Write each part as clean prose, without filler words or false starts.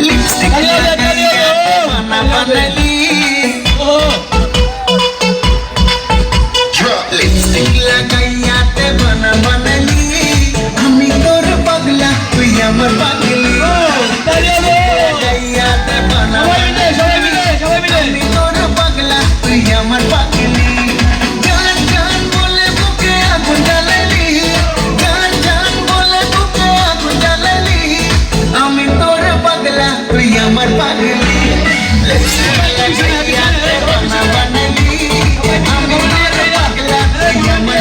Lipstick बना बनली lipstick लगाइया ते बना बनली हमी तोर पगला तुई আমার পাগলি लगाइया ते बना हमी तोर पगला तुई আমার পাগলি जान जान बोले बुके आगुन জ্বালালি जान जान बोले बुके आगुन জ্বালালি আমি তোর পাগলা তুই আমার পাগলি लिपस्टिक लगाइया ते बना बनली আমি তোর পাগলা তুই আমার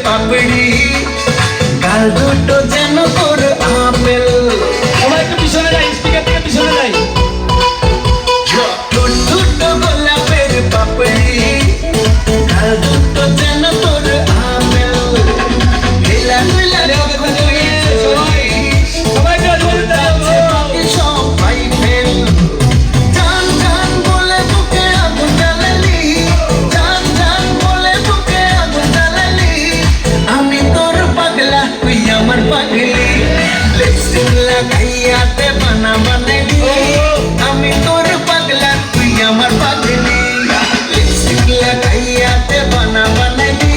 পাগলি গাল দুটো যেন তোর আপেল সবাই একটু পিছনে যাই স্পিকার থেকে পিছনে যাই দুটো গোলাপের পাপড়ি গাল দুটো যেন তোর আপেল হেলা হেলা সবাই সবাই ফেল জান জান বলে বুকে আগুন জ্বালালি জান জান বলে বুকে আগুন জ্বালালি আমি তোর পাগলা তুই আমার পাগলি লিপস্টিক লাগাইয়া তে বানা বানালি আমি তোর পাগলা তুই আমার পাগলি লিপস্টিক লাগাইয়া তে বানা বানালি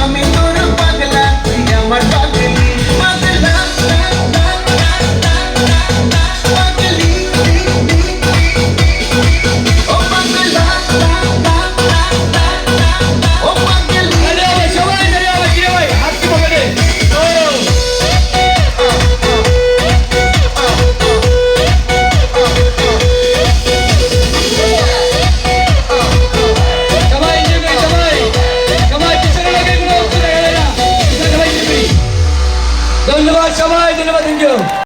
আমি তোর পাগলা তুই আমার পাগলি পাগলা পাগলি ও পাগলা ও পাগলি সবাই হাত কি বলে ধন্যবাদ সবাই, ধন্যবাদ।